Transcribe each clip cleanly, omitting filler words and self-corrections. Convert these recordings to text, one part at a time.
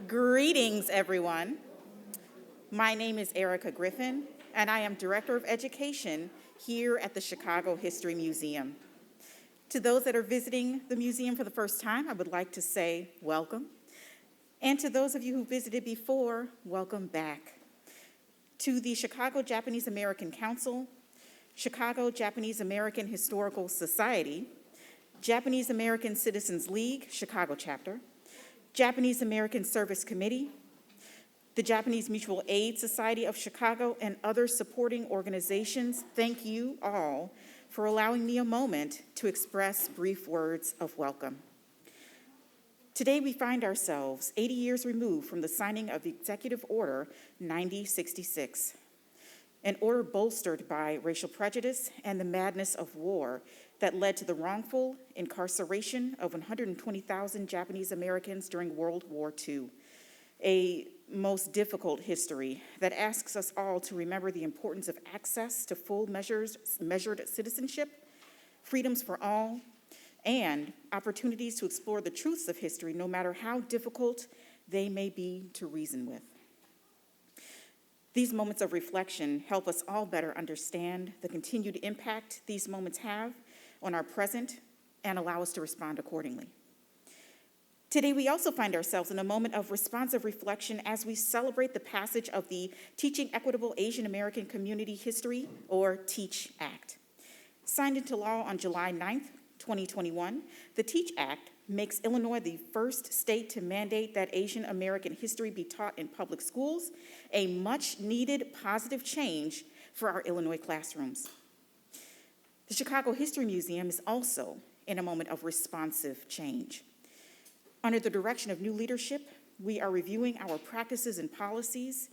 Greetings, everyone. My name is Erica Griffin, and I am Director of Education here at the Chicago History Museum. To those that are visiting the museum for the first time, I would like to say welcome. And to those of you who visited before, welcome back. To the Chicago Japanese American Council, Chicago Japanese American Historical Society, Japanese American Citizens League, Chicago Chapter, Japanese American Service Committee, the Japanese Mutual Aid Society of Chicago, and other supporting organizations, thank you all for allowing me a moment to express brief words of welcome. Today we find ourselves 80 years removed from the signing of Executive Order 9066, an order bolstered by racial prejudice and the madness of war that led to the wrongful incarceration of 120,000 Japanese Americans during World War II, a most difficult history that asks us all to remember the importance of access to full measured citizenship, freedoms for all, and opportunities to explore the truths of history, no matter how difficult they may be to reason with. These moments of reflection help us all better understand the continued impact these moments have on our present and allow us to respond accordingly. Today, we also find ourselves in a moment of responsive reflection as we celebrate the passage of the Teaching Equitable Asian American Community History, or TEAACH Act. Signed into law on July 9th, 2021, the TEAACH Act makes Illinois the first state to mandate that Asian American history be taught in public schools, a much-needed positive change for our Illinois classrooms. The Chicago History Museum is also in a moment of responsive change. Under the direction of new leadership, we are reviewing our practices and policies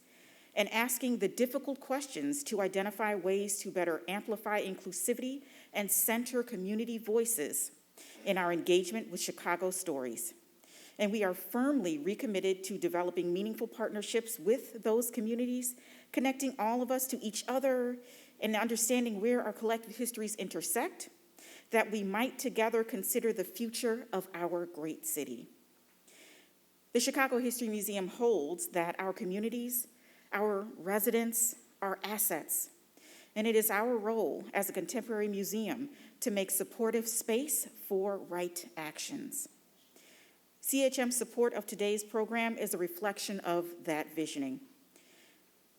and asking the difficult questions to identify ways to better amplify inclusivity and center community voices in our engagement with Chicago stories. And we are firmly recommitted to developing meaningful partnerships with those communities, connecting all of us to each other and understanding where our collective histories intersect, that we might together consider the future of our great city. The Chicago History Museum holds that our communities, our residents, are assets, and it is our role as a contemporary museum to make supportive space for right actions. CHM's support of today's program is a reflection of that visioning.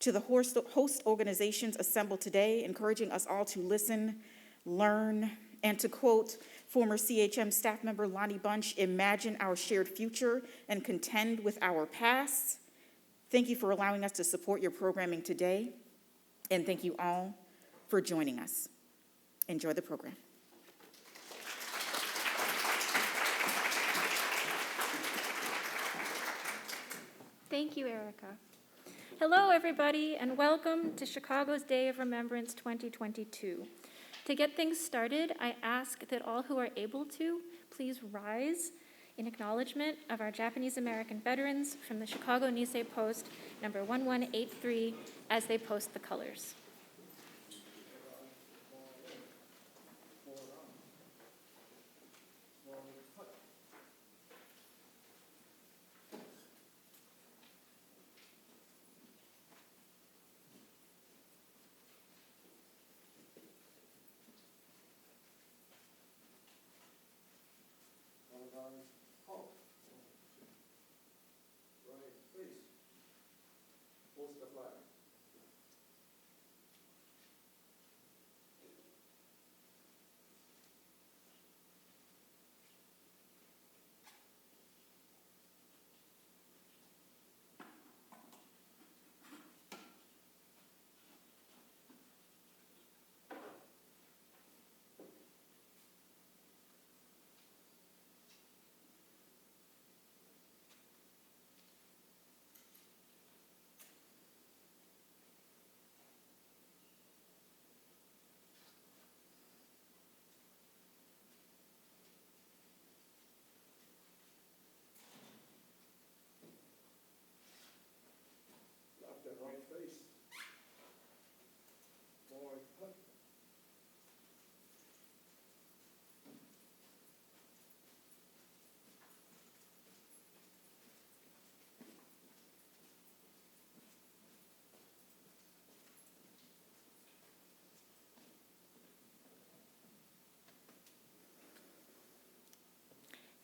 To the host organizations assembled today, encouraging us all to listen, learn, and to quote former CHM staff member Lonnie Bunch, imagine our shared future and contend with our past. Thank you for allowing us to support your programming today, and thank you all for joining us. Enjoy the program. Thank you, Erica. Hello, everybody, and welcome to Chicago's Day of Remembrance 2022. To get things started, I ask that all who are able to please rise in acknowledgement of our Japanese American veterans from the Chicago Nisei Post number 1183 as they post the colors.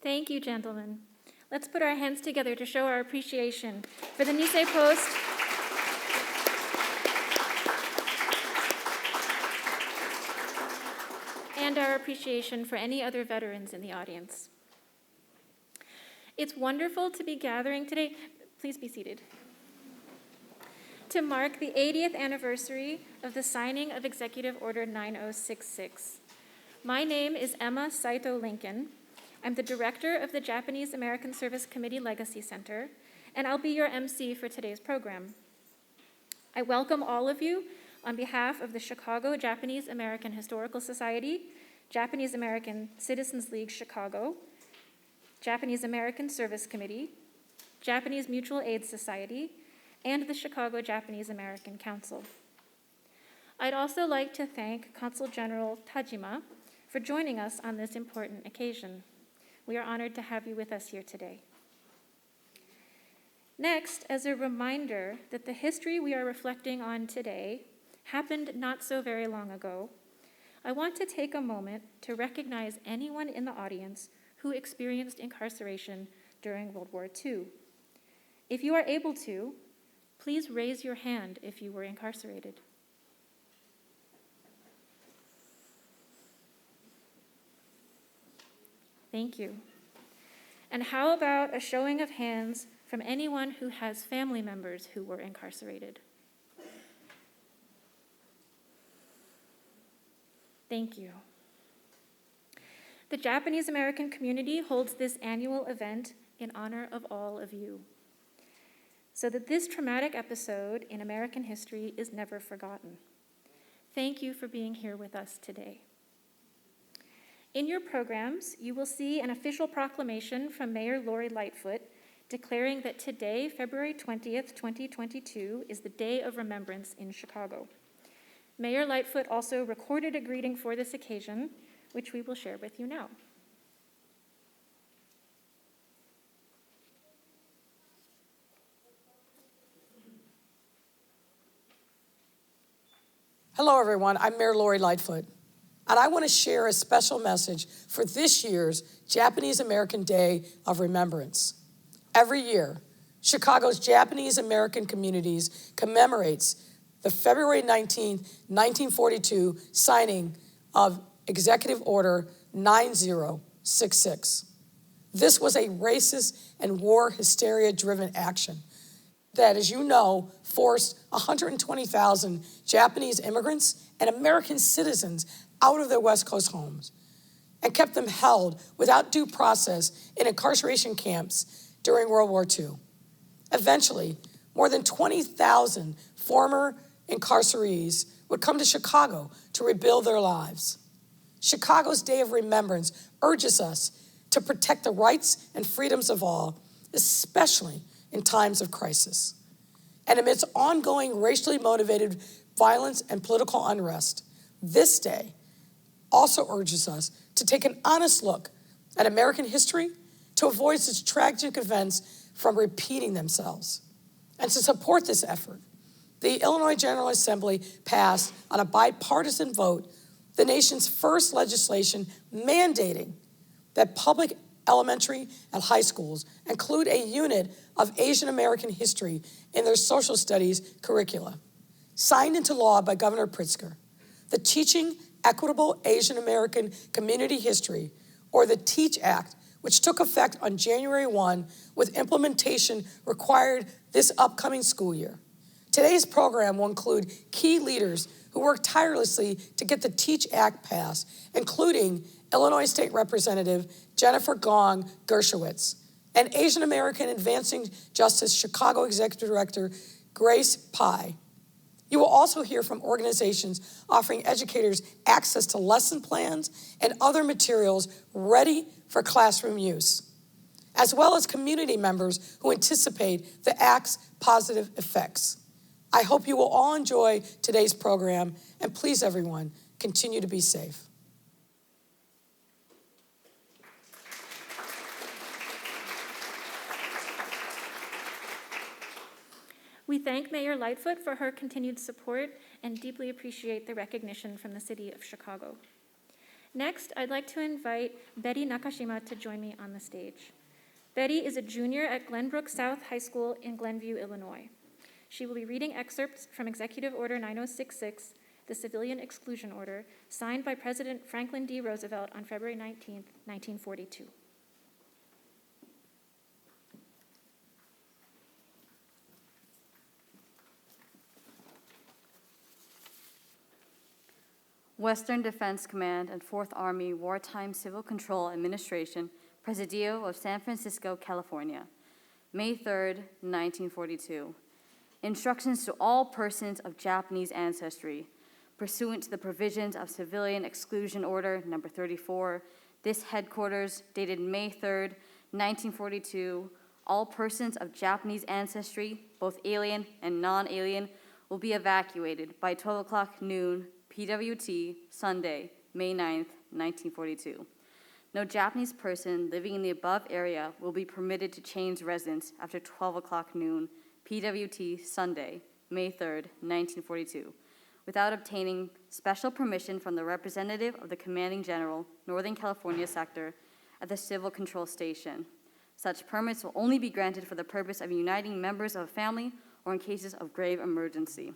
Thank you, gentlemen. Let's put our hands together to show our appreciation for the Nisei Post and our appreciation for any other veterans in the audience. It's wonderful to be gathering today. Please be seated. To mark the 80th anniversary of the signing of Executive Order 9066. My name is Emma Saito Lincoln. I'm the director of the Japanese American Service Committee Legacy Center, and I'll be your MC for today's program. I welcome all of you on behalf of the Chicago Japanese American Historical Society, Japanese American Citizens League Chicago, Japanese American Service Committee, Japanese Mutual Aid Society, and the Chicago Japanese American Council. I'd also like to thank Consul General Tajima for joining us on this important occasion. We are honored to have you with us here today. Next, as a reminder that the history we are reflecting on today happened not so very long ago, I want to take a moment to recognize anyone in the audience who experienced incarceration during World War II. If you are able to, please raise your hand if you were incarcerated. Thank you. And how about a showing of hands from anyone who has family members who were incarcerated? Thank you. The Japanese American community holds this annual event in honor of all of you, so that this traumatic episode in American history is never forgotten. Thank you for being here with us today. In your programs, you will see an official proclamation from Mayor Lori Lightfoot declaring that today, February 20th, 2022, is the Day of Remembrance in Chicago. Mayor Lightfoot also recorded a greeting for this occasion, which we will share with you now. Hello, everyone. I'm Mayor Lori Lightfoot, and I want to share a special message for this year's Japanese American Day of Remembrance. Every year, Chicago's Japanese American communities commemorates the February 19, 1942 signing of Executive Order 9066. This was a racist and war hysteria-driven action that, as you know, forced 120,000 Japanese immigrants and American citizens out of their West Coast homes and kept them held without due process in incarceration camps during World War II. Eventually, more than 20,000 former incarcerees would come to Chicago to rebuild their lives. Chicago's Day of Remembrance urges us to protect the rights and freedoms of all, especially in times of crisis. And amidst ongoing racially motivated violence and political unrest, this day also urges us to take an honest look at American history to avoid such tragic events from repeating themselves. And to support this effort, the Illinois General Assembly passed on a bipartisan vote the nation's first legislation mandating that public elementary and high schools include a unit of Asian American history in their social studies curricula. Signed into law by Governor Pritzker, the Teaching Equitable Asian American Community History, or the TEAACH Act, which took effect on January 1 with implementation required this upcoming school year. Today's program will include key leaders who worked tirelessly to get the TEAACH Act passed, including Illinois State Representative Jennifer Gong Gershowitz and Asian American Advancing Justice Chicago Executive Director Grace Pye. You will also hear from organizations offering educators access to lesson plans and other materials ready for classroom use, as well as community members who anticipate the Act's positive effects. I hope you will all enjoy today's program, and please, everyone, continue to be safe. We thank Mayor Lightfoot for her continued support and deeply appreciate the recognition from the City of Chicago. Next, I'd like to invite Betty Nakashima to join me on the stage. Betty is a junior at Glenbrook South High School in Glenview, Illinois. She will be reading excerpts from Executive Order 9066, the Civilian Exclusion Order, signed by President Franklin D. Roosevelt on February 19, 1942. Western Defense Command and 4th Army Wartime Civil Control Administration, Presidio of San Francisco, California, May 3rd, 1942. Instructions to all persons of Japanese ancestry. Pursuant to the provisions of Civilian Exclusion Order Number 34, this headquarters, dated May 3rd, 1942, all persons of Japanese ancestry, both alien and non-alien, will be evacuated by 12 o'clock noon PWT, Sunday, May 9th, 1942. No Japanese person living in the above area will be permitted to change residence after 12 o'clock noon PWT, Sunday, May 3rd, 1942, without obtaining special permission from the representative of the Commanding General, Northern California Sector, at the Civil Control Station. Such permits will only be granted for the purpose of uniting members of a family or in cases of grave emergency.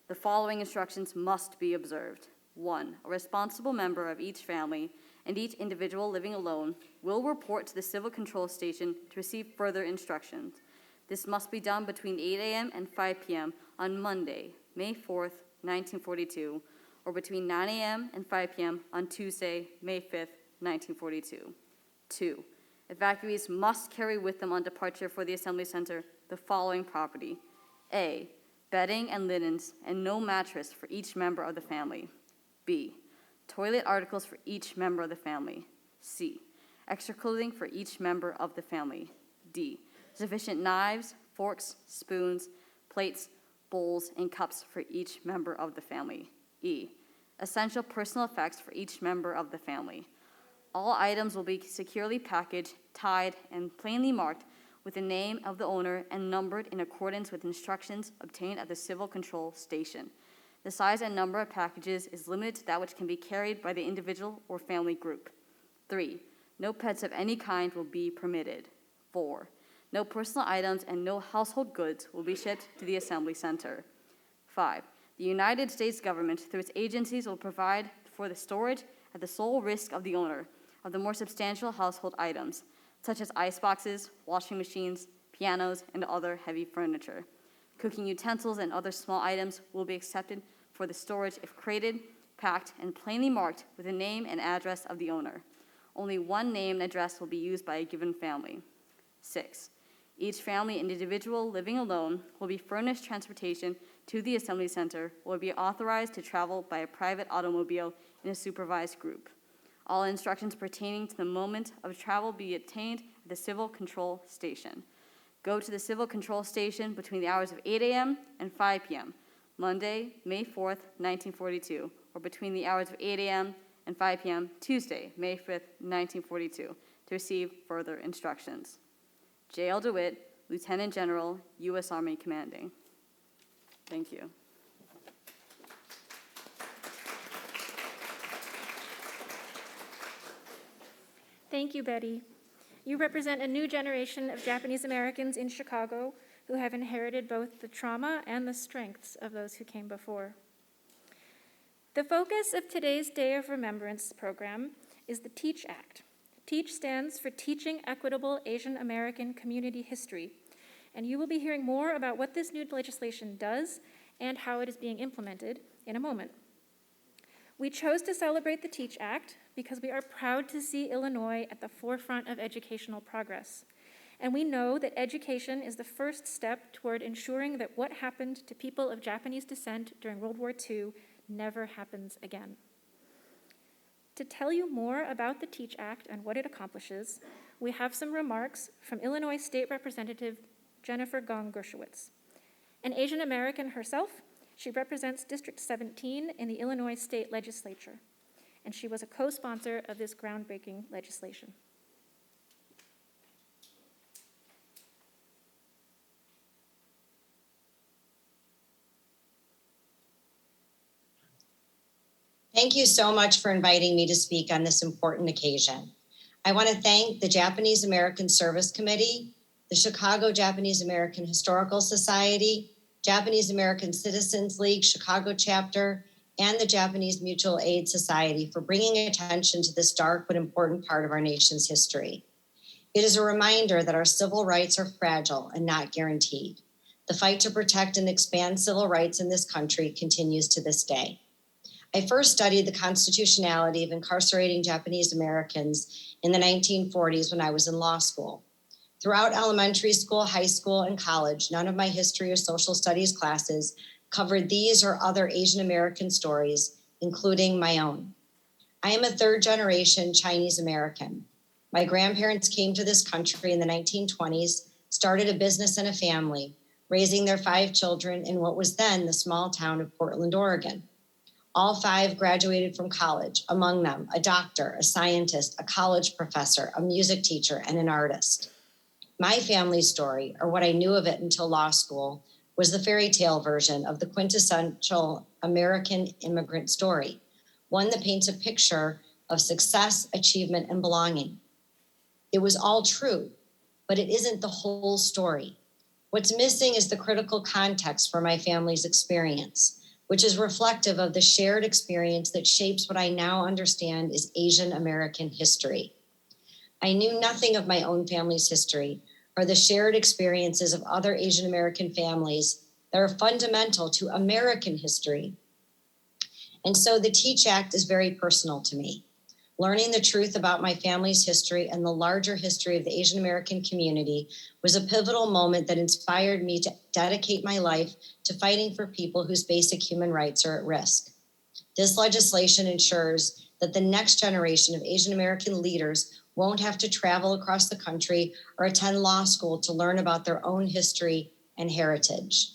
The following instructions must be observed. 1. A responsible member of each family and each individual living alone will report to the Civil Control Station to receive further instructions. This must be done between 8 a.m. and 5 p.m. on Monday, May 4th, 1942, or between 9 a.m. and 5 p.m. on Tuesday, May 5th, 1942. 2. Evacuees must carry with them on departure for the Assembly Center the following property. A. Bedding and linens and no mattress for each member of the family. B. Toilet articles for each member of the family. C. Extra clothing for each member of the family. D. Sufficient knives, forks, spoons, plates, bowls, and cups for each member of the family. E. Essential personal effects for each member of the family. All items will be securely packaged, tied, and plainly marked with the name of the owner and numbered in accordance with instructions obtained at the Civil Control Station. The size and number of packages is limited to that which can be carried by the individual or family group. 3. No pets of any kind will be permitted. 4. No personal items and no household goods will be shipped to the Assembly Center. 5. The United States government, through its agencies, will provide for the storage at the sole risk of the owner of the more substantial household items, such as iceboxes, washing machines, pianos, and other heavy furniture. Cooking utensils and other small items will be accepted for the storage if crated, packed, and plainly marked with the name and address of the owner. Only one name and address will be used by a given family. 6. Each family and individual living alone will be furnished transportation to the Assembly Center or will be authorized to travel by a private automobile in a supervised group. All instructions pertaining to the moment of travel be obtained at the Civil Control Station. Go to the Civil Control Station between the hours of 8 a.m. and 5 p.m., Monday, May 4th, 1942, or between the hours of 8 a.m. and 5 p.m., Tuesday, May 5th, 1942, to receive further instructions. J.L. DeWitt, Lieutenant General, U.S. Army Commanding. Thank you. Thank you, Betty. You represent a new generation of Japanese Americans in Chicago who have inherited both the trauma and the strengths of those who came before. The focus of today's Day of Remembrance program is the TEAACH Act. TEACH stands for Teaching Equitable Asian American Community History, and you will be hearing more about what this new legislation does and how it is being implemented in a moment. We chose to celebrate the TEACH Act because we are proud to see Illinois at the forefront of educational progress. And we know that education is the first step toward ensuring that what happened to people of Japanese descent during World War II never happens again. To tell you more about the TEACH Act and what it accomplishes, we have some remarks from Illinois State Representative Jennifer Gong Gershowitz. An Asian American herself, she represents District 17 in the Illinois State Legislature, and she was a co-sponsor of this groundbreaking legislation. Thank you so much for inviting me to speak on this important occasion. I want to thank the Japanese American Service Committee, the Chicago Japanese American Historical Society, Japanese American Citizens League Chicago chapter, and the Japanese Mutual Aid Society for bringing attention to this dark but important part of our nation's history. It is a reminder that our civil rights are fragile and not guaranteed. The fight to protect and expand civil rights in this country continues to this day. I first studied the constitutionality of incarcerating Japanese Americans in the 1940s when I was in law school. Throughout elementary school, high school, and college, none of my history or social studies classes covered these or other Asian American stories, including my own. I am a third-generation Chinese American. My grandparents came to this country in the 1920s, started a business and a family, raising their 5 children in what was then the small town of Portland, Oregon. All 5 graduated from college, among them a doctor, a scientist, a college professor, a music teacher, and an artist. My family's story, or what I knew of it until law school, was the fairy tale version of the quintessential American immigrant story, one that paints a picture of success, achievement, and belonging. It was all true, but it isn't the whole story. What's missing is the critical context for my family's experience, which is reflective of the shared experience that shapes what I now understand is Asian American history. I knew nothing of my own family's history or the shared experiences of other Asian American families that are fundamental to American history. And so the TEAACH Act is very personal to me. Learning the truth about my family's history and the larger history of the Asian American community was a pivotal moment that inspired me to dedicate my life to fighting for people whose basic human rights are at risk. This legislation ensures that the next generation of Asian American leaders won't have to travel across the country or attend law school to learn about their own history and heritage.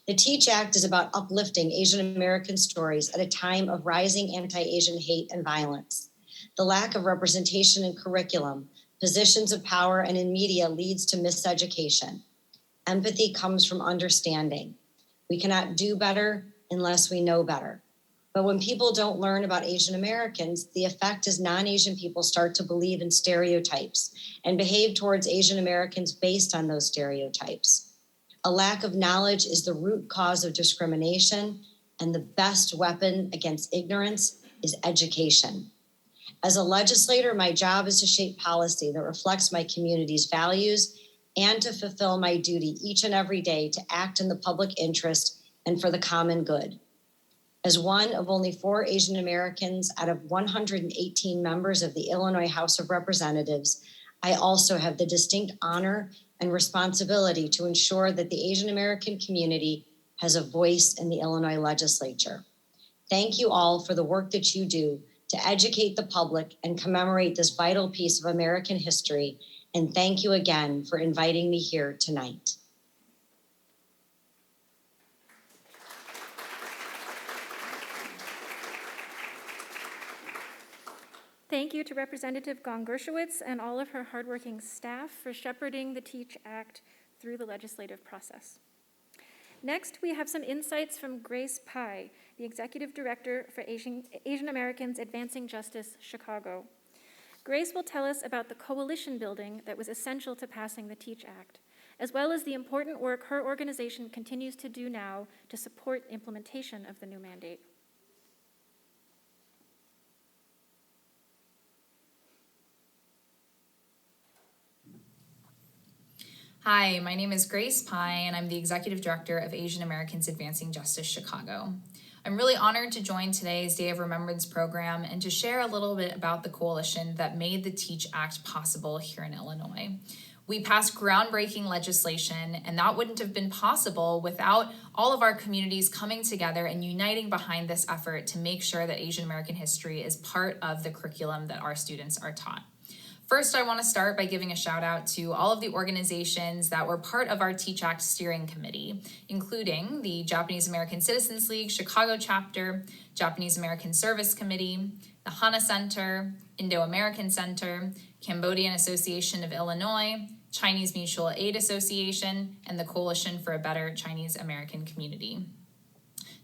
The TEAACH Act is about uplifting Asian American stories at a time of rising anti-Asian hate and violence. The lack of representation in curriculum, positions of power, and in media leads to miseducation. Empathy comes from understanding. We cannot do better unless we know better. But when people don't learn about Asian Americans, the effect is non-Asian people start to believe in stereotypes and behave towards Asian Americans based on those stereotypes. A lack of knowledge is the root cause of discrimination, and the best weapon against ignorance is education. As a legislator, my job is to shape policy that reflects my community's values and to fulfill my duty each and every day to act in the public interest and for the common good. As one of only 4 Asian Americans out of 118 members of the Illinois House of Representatives, I also have the distinct honor and responsibility to ensure that the Asian American community has a voice in the Illinois legislature. Thank you all for the work that you do to educate the public and commemorate this vital piece of American history. And thank you again for inviting me here tonight. Thank you to Representative Gong Gershowitz and all of her hardworking staff for shepherding the TEAACH Act through the legislative process. Next, we have some insights from Grace Pai, the Executive Director for Asian Americans Advancing Justice, Chicago. Grace will tell us about the coalition building that was essential to passing the TEAACH Act, as well as the important work her organization continues to do now to support implementation of the new mandate. Hi, my name is Grace Pai, and I'm the Executive Director of Asian Americans Advancing Justice, Chicago. I'm really honored to join today's Day of Remembrance program and to share a little bit about the coalition that made the TEAACH Act possible here in Illinois. We passed groundbreaking legislation, and that wouldn't have been possible without all of our communities coming together and uniting behind this effort to make sure that Asian American history is part of the curriculum that our students are taught. First, I want to start by giving a shout out to all of the organizations that were part of our TEAACH Act steering committee, including the Japanese American Citizens League Chicago chapter, Japanese American Service Committee, the Hana Center, Indo-American Center, Cambodian Association of Illinois, Chinese Mutual Aid Association, and the Coalition for a Better Chinese American Community.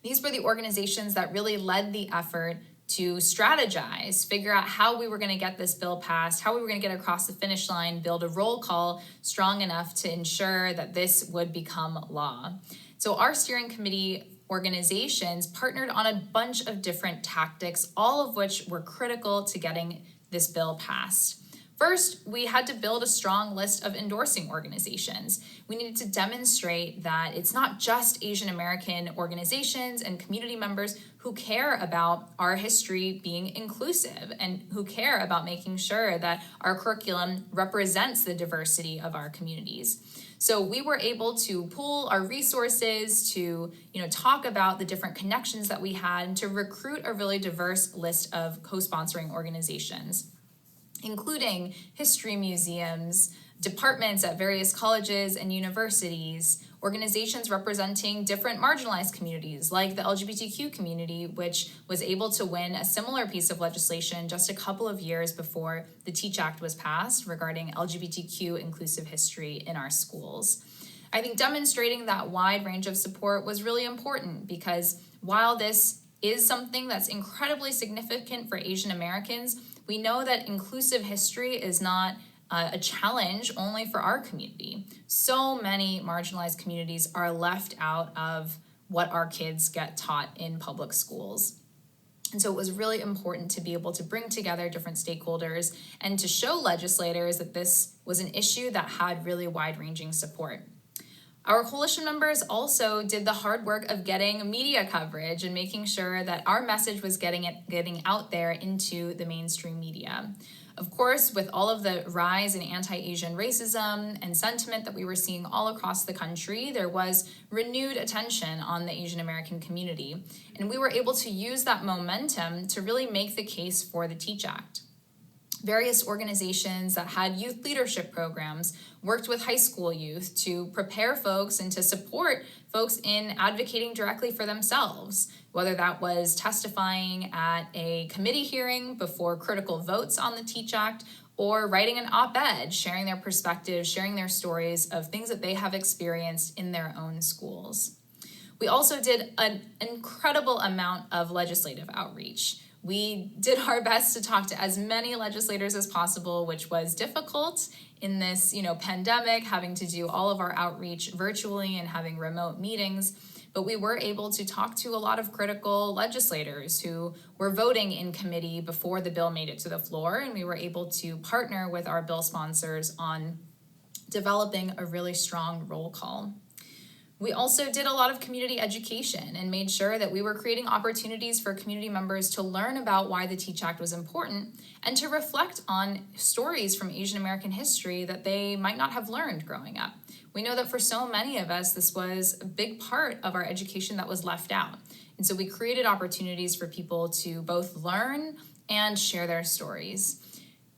These were the organizations that really led the effort to strategize, figure out how we were going to get this bill passed, how we were going to get across the finish line, build a roll call strong enough to ensure that this would become law. So our steering committee organizations partnered on a bunch of different tactics, all of which were critical to getting this bill passed. First, we had to build a strong list of endorsing organizations. We needed to demonstrate that it's not just Asian American organizations and community members who care about our history being inclusive and who care about making sure that our curriculum represents the diversity of our communities. So we were able to pool our resources to, talk about the different connections that we had and to recruit a really diverse list of co-sponsoring organizations, including history museums, departments at various colleges and universities, organizations representing different marginalized communities like the LGBTQ community, which was able to win a similar piece of legislation just a couple of years before the TEAACH Act was passed regarding LGBTQ inclusive history in our schools. I think demonstrating that wide range of support was really important because while this is something that's incredibly significant for Asian Americans, we know that inclusive history is not a challenge only for our community. So many marginalized communities are left out of what our kids get taught in public schools. And so it was really important to be able to bring together different stakeholders and to show legislators that this was an issue that had really wide-ranging support. Our coalition members also did the hard work of getting media coverage and making sure that our message was getting out there into the mainstream media. Of course, with all of the rise in anti-Asian racism and sentiment that we were seeing all across the country, there was renewed attention on the Asian American community. And we were able to use that momentum to really make the case for the TEAACH Act. Various organizations that had youth leadership programs worked with high school youth to prepare folks and to support folks in advocating directly for themselves, whether that was testifying at a committee hearing before critical votes on the TEAACH Act or writing an op-ed, sharing their perspectives, sharing their stories of things that they have experienced in their own schools. We also did an incredible amount of legislative outreach. We did our best to talk to as many legislators as possible, which was difficult in this, pandemic, having to do all of our outreach virtually and having remote meetings. But we were able to talk to a lot of critical legislators who were voting in committee before the bill made it to the floor, and we were able to partner with our bill sponsors on developing a really strong roll call. We also did a lot of community education and made sure that we were creating opportunities for community members to learn about why the TEAACH Act was important and to reflect on stories from Asian American history that they might not have learned growing up. We know that for so many of us, this was a big part of our education that was left out. And so we created opportunities for people to both learn and share their stories.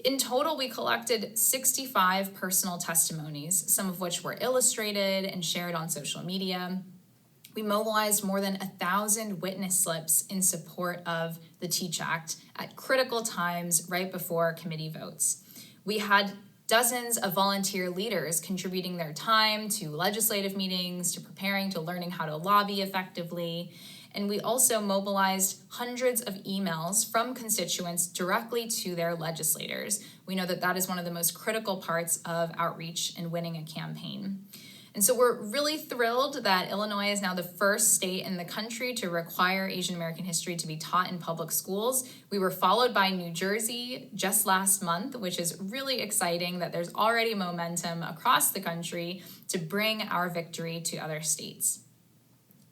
In total, we collected 65 personal testimonies, some of which were illustrated and shared on social media. We mobilized more than 1,000 witness slips in support of the TEAACH Act at critical times right before committee votes. We had dozens of volunteer leaders contributing their time to legislative meetings, to preparing, to learning how to lobby effectively. And we also mobilized hundreds of emails from constituents directly to their legislators. We know that that is one of the most critical parts of outreach and winning a campaign. And so we're really thrilled that Illinois is now the first state in the country to require Asian American history to be taught in public schools. We were followed by New Jersey just last month, which is really exciting that there's already momentum across the country to bring our victory to other states.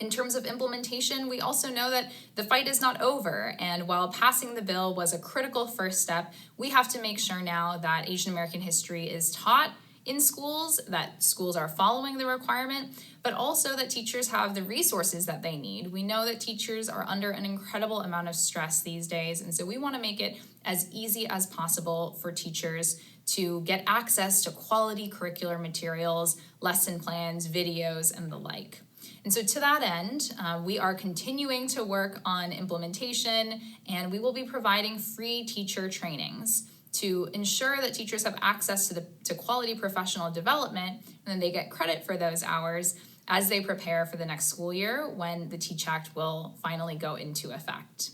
In terms of implementation, we also know that the fight is not over, and while passing the bill was a critical first step, we have to make sure now that Asian American history is taught in schools, that schools are following the requirement, but also that teachers have the resources that they need. We know that teachers are under an incredible amount of stress these days, and so we want to make it as easy as possible for teachers to get access to quality curricular materials, lesson plans, videos, and the like. And so to that end, we are continuing to work on implementation, and we will be providing free teacher trainings to ensure that teachers have access to quality professional development, and then they get credit for those hours as they prepare for the next school year when the TEAACH Act will finally go into effect.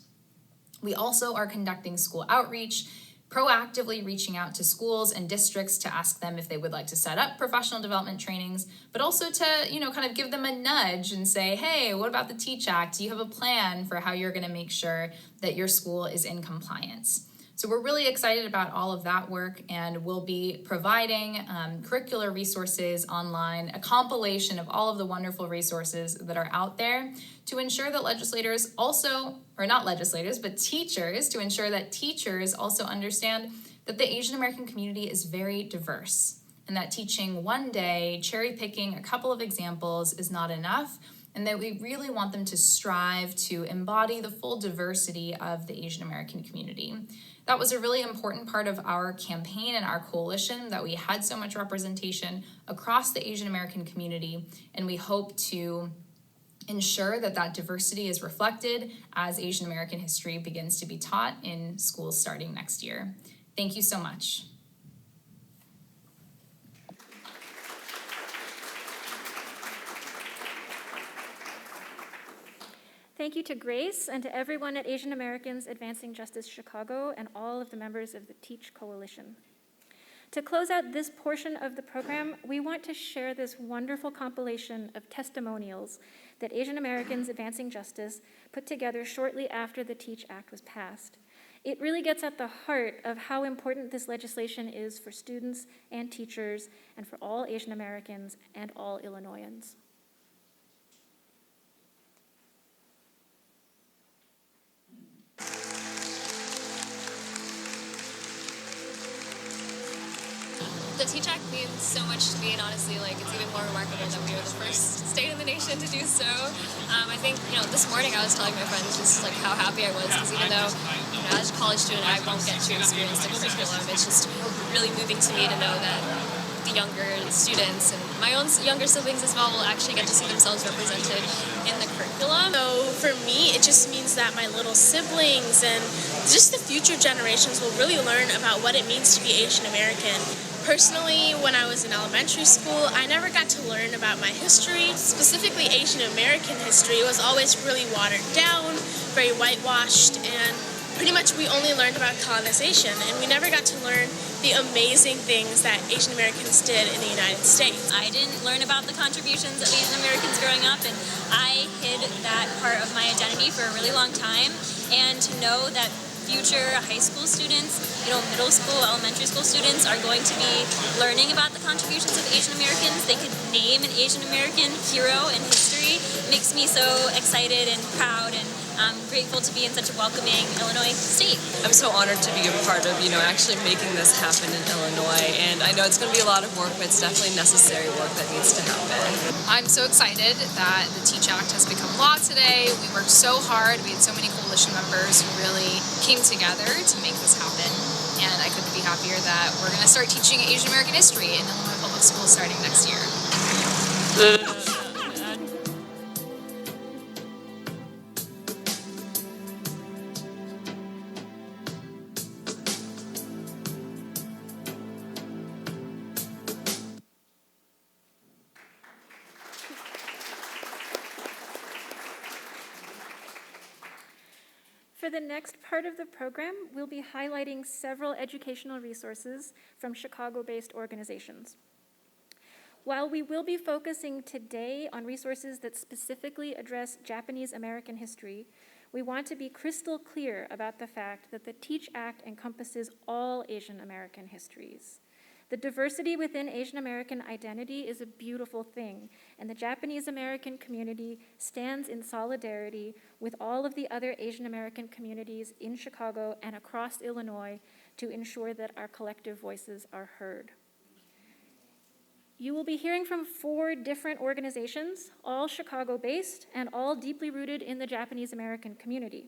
We also are conducting school outreach, proactively reaching out to schools and districts to ask them if they would like to set up professional development trainings, but also to, kind of give them a nudge and say, hey, what about the TEAACH Act? Do you have a plan for how you're going to make sure that your school is in compliance? So we're really excited about all of that work, and we'll be providing curricular resources online, a compilation of all of the wonderful resources that are out there to ensure that legislators also, or not legislators, but teachers, to ensure that teachers also understand that the Asian American community is very diverse, and that teaching one day, cherry picking a couple of examples is not enough, and that we really want them to strive to embody the full diversity of the Asian American community. That was a really important part of our campaign and our coalition, that we had so much representation across the Asian American community, and we hope to ensure that that diversity is reflected as Asian American history begins to be taught in schools starting next year. Thank you so much. Thank you to Grace and to everyone at Asian Americans Advancing Justice Chicago and all of the members of the TEAACH Coalition. To close out this portion of the program, we want to share this wonderful compilation of testimonials that Asian Americans Advancing Justice put together shortly after the TEAACH Act was passed. It really gets at the heart of how important this legislation is for students and teachers and for all Asian Americans and all Illinoisans. The TEAACH Act means so much to me, and honestly, it's even more remarkable that we are the first state in the nation to do so. I think, this morning I was telling my friends just how happy I was, because even though, as a college student, I won't get to experience the curriculum, it's just really moving to me to know that the younger students and my own younger siblings as well will actually get to see themselves represented in the curriculum. So for me, it just means that my little siblings and just the future generations will really learn about what it means to be Asian American. Personally, when I was in elementary school, I never got to learn about my history. Specifically, Asian American history was always really watered down, very whitewashed, and pretty much we only learned about colonization, and we never got to learn the amazing things that Asian Americans did in the United States. I didn't learn about the contributions of Asian Americans growing up, and I hid that part of my identity for a really long time. And to know that future high school students, middle school, elementary school students are going to be learning about the contributions of Asian Americans. They could name an Asian American hero in history. It makes me so excited and proud, and I'm grateful to be in such a welcoming Illinois state. I'm so honored to be a part of, actually making this happen in Illinois, and I know it's going to be a lot of work, but it's definitely necessary work that needs to happen. I'm so excited that the TEAACH Act has become law today. We worked so hard. We had so many coalition members who really came together to make this happen, and I couldn't be happier that we're going to start teaching Asian American history in Illinois public schools starting next year. For the next part of the program, we'll be highlighting several educational resources from Chicago-based organizations. While we will be focusing today on resources that specifically address Japanese American history, we want to be crystal clear about the fact that the TEAACH Act encompasses all Asian American histories. The diversity within Asian American identity is a beautiful thing, and the Japanese American community stands in solidarity with all of the other Asian American communities in Chicago and across Illinois to ensure that our collective voices are heard. You will be hearing from 4 different organizations, all Chicago-based and all deeply rooted in the Japanese American community.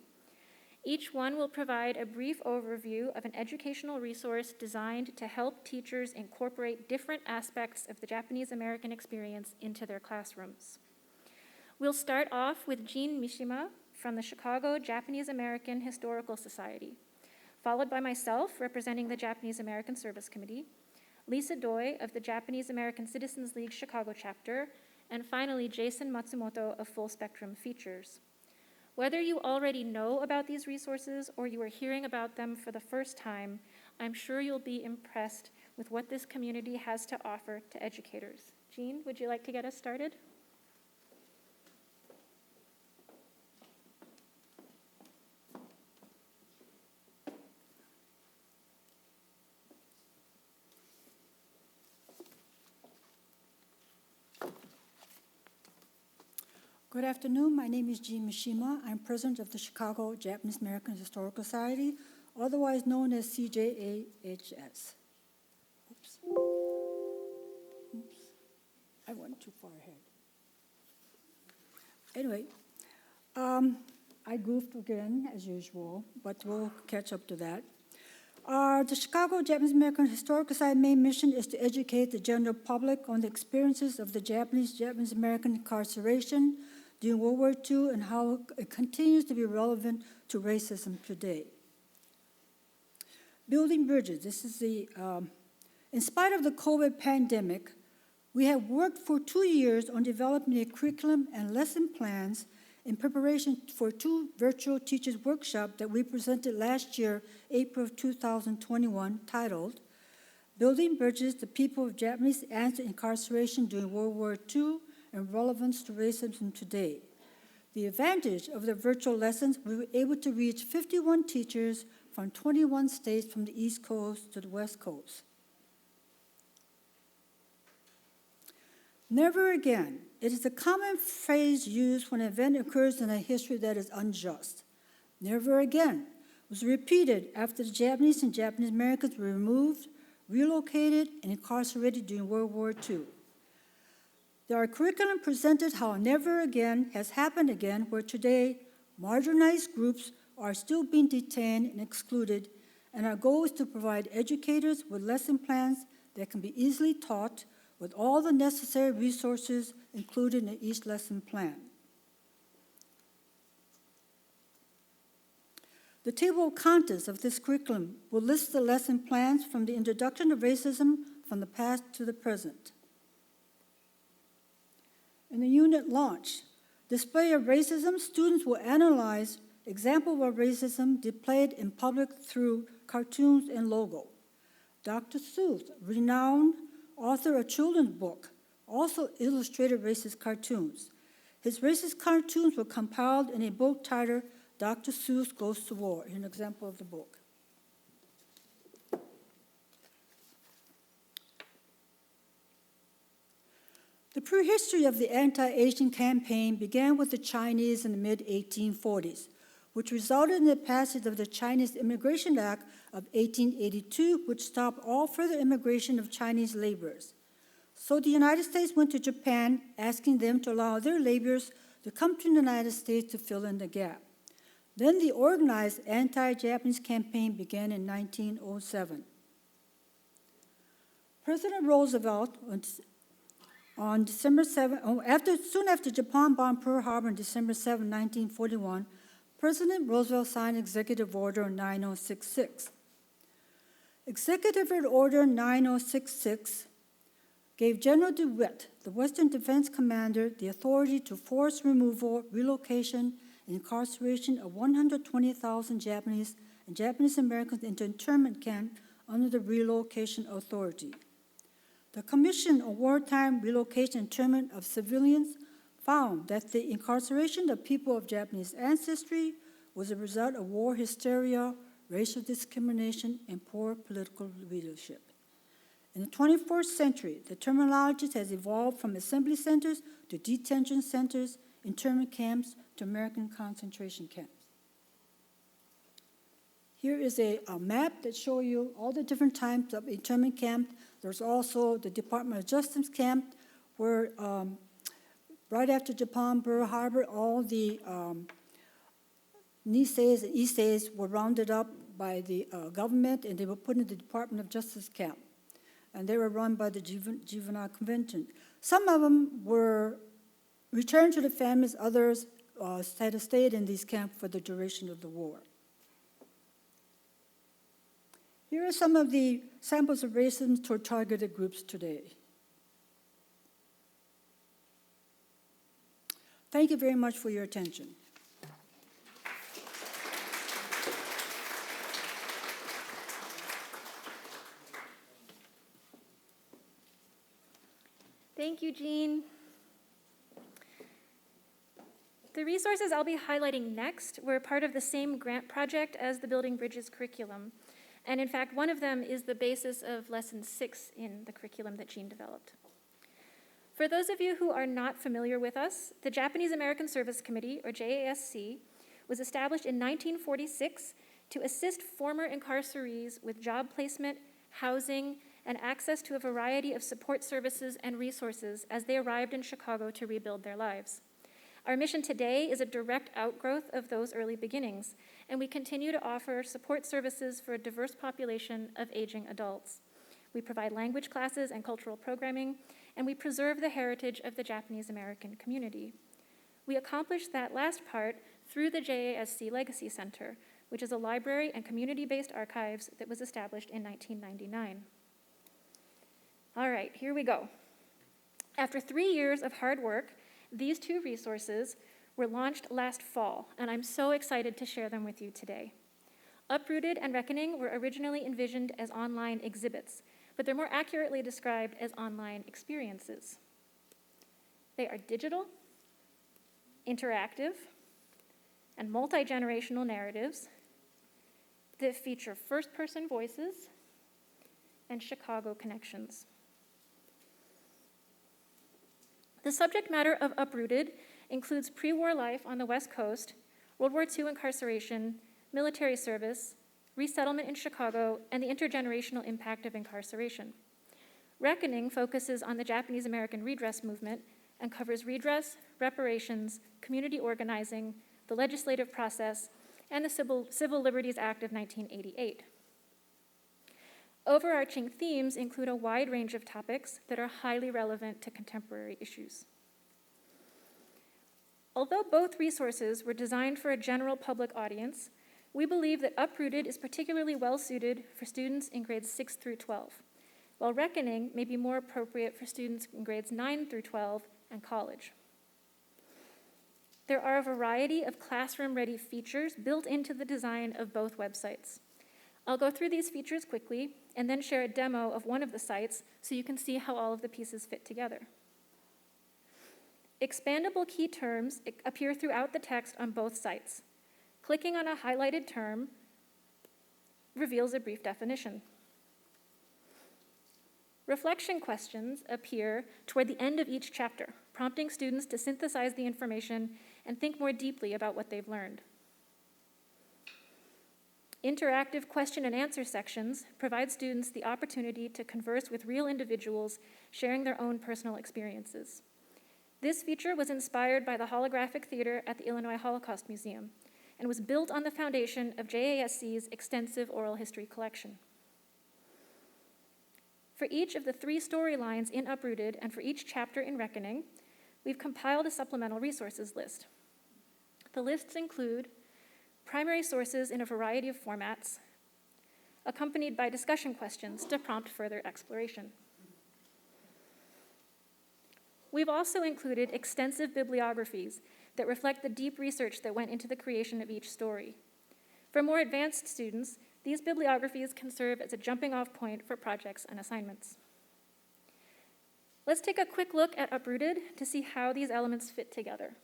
Each one will provide a brief overview of an educational resource designed to help teachers incorporate different aspects of the Japanese American experience into their classrooms. We'll start off with Jean Mishima from the Chicago Japanese American Historical Society, followed by myself representing the Japanese American Service Committee, Lisa Doi of the Japanese American Citizens League Chicago chapter, and finally Jason Matsumoto of Full Spectrum Features. Whether you already know about these resources or you are hearing about them for the first time, I'm sure you'll be impressed with what this community has to offer to educators. Jean, would you like to get us started? Good afternoon. My name is Jean Mishima. I'm president of the Chicago Japanese American Historical Society, otherwise known as CJAHS. Oops. I went too far ahead. Anyway, I goofed again, as usual, but we'll catch up to that. The Chicago Japanese American Historical Society main mission is to educate the general public on the experiences of the Japanese American incarceration during World War II and how it continues to be relevant to racism today. Building bridges. This is in spite of the COVID pandemic, we have worked for 2 years on developing a curriculum and lesson plans in preparation for 2 virtual teachers' workshops that we presented last year, April of 2021, titled Building Bridges, the People of Japanese Answer Incarceration During World War II and Relevance to Racism Today. The advantage of the virtual lessons, we were able to reach 51 teachers from 21 states from the East Coast to the West Coast. Never again. It is a common phrase used when an event occurs in a history that is unjust. Never again was repeated after the Japanese and Japanese Americans were removed, relocated, and incarcerated during World War II. Our curriculum presented how never again has happened again, where today marginalized groups are still being detained and excluded, and our goal is to provide educators with lesson plans that can be easily taught with all the necessary resources included in each lesson plan. The table of contents of this curriculum will list the lesson plans from the introduction of racism from the past to the present. In the unit launch, display of racism, students will analyze examples of racism displayed in public through cartoons and logo. Dr. Seuss, renowned author of children's book, also illustrated racist cartoons. His racist cartoons were compiled in a book titled Dr. Seuss Goes to War, an example of the book. The prehistory of the anti-Asian campaign began with the Chinese in the mid-1840s, which resulted in the passage of the Chinese Immigration Act of 1882, which stopped all further immigration of Chinese laborers. So the United States went to Japan, asking them to allow their laborers to come to the United States to fill in the gap. Then the organized anti-Japanese campaign began in 1907. President Roosevelt, on December 7, soon after Japan bombed Pearl Harbor on December 7, 1941, President Roosevelt signed Executive Order 9066. Executive Order 9066 gave General DeWitt, the Western Defense Commander, the authority to force removal, relocation, and incarceration of 120,000 Japanese and Japanese Americans into internment camps under the Relocation Authority. The Commission on Wartime Relocation and Internment of Civilians found that the incarceration of people of Japanese ancestry was a result of war hysteria, racial discrimination, and poor political leadership. In the 21st century, the terminology has evolved from assembly centers to detention centers, internment camps to American concentration camps. Here is a map that shows you all the different types of internment camps. There's also the Department of Justice camp, where right after Japan, Pearl Harbor, all the Niseis and Iseis were rounded up by the government, and they were put in the Department of Justice camp. And they were run by the Juvenile Convention. Some of them were returned to the families, others had stayed in these camps for the duration of the war. Here are some of the samples of racism toward targeted groups today. Thank you very much for your attention. Thank you, Jean. The resources I'll be highlighting next were part of the same grant project as the Building Bridges curriculum. And in fact, one of them is the basis of lesson 6 in the curriculum that Jean developed. For those of you who are not familiar with us, the Japanese American Service Committee, or JASC, was established in 1946 to assist former incarcerees with job placement, housing, and access to a variety of support services and resources as they arrived in Chicago to rebuild their lives. Our mission today is a direct outgrowth of those early beginnings, and we continue to offer support services for a diverse population of aging adults. We provide language classes and cultural programming, and we preserve the heritage of the Japanese American community. We accomplish that last part through the JASC Legacy Center, which is a library and community-based archives that was established in 1999. All right, here we go. After 3 years of hard work, these 2 resources were launched last fall, and I'm so excited to share them with you today. Uprooted and Reckoning were originally envisioned as online exhibits, but they're more accurately described as online experiences. They are digital, interactive, and multi-generational narratives that feature first-person voices and Chicago connections. The subject matter of Uprooted includes pre-war life on the West Coast, World War II incarceration, military service, resettlement in Chicago, and the intergenerational impact of incarceration. Reckoning focuses on the Japanese American redress movement and covers redress, reparations, community organizing, the legislative process, and the Civil Liberties Act of 1988. Overarching themes include a wide range of topics that are highly relevant to contemporary issues. Although both resources were designed for a general public audience, we believe that Uprooted is particularly well-suited for students in grades 6 through 12, while Reckoning may be more appropriate for students in grades 9 through 12 and college. There are a variety of classroom-ready features built into the design of both websites. I'll go through these features quickly and then share a demo of one of the sites so you can see how all of the pieces fit together. Expandable key terms appear throughout the text on both sites. Clicking on a highlighted term reveals a brief definition. Reflection questions appear toward the end of each chapter, prompting students to synthesize the information and think more deeply about what they've learned. Interactive question and answer sections provide students the opportunity to converse with real individuals sharing their own personal experiences. This feature was inspired by the holographic theater at the Illinois Holocaust Museum and was built on the foundation of JASC's extensive oral history collection. For each of the 3 storylines in Uprooted and for each chapter in Reckoning, we've compiled a supplemental resources list. The lists include primary sources in a variety of formats, accompanied by discussion questions to prompt further exploration. We've also included extensive bibliographies that reflect the deep research that went into the creation of each story. For more advanced students, these bibliographies can serve as a jumping-off point for projects and assignments. Let's take a quick look at Uprooted to see how these elements fit together.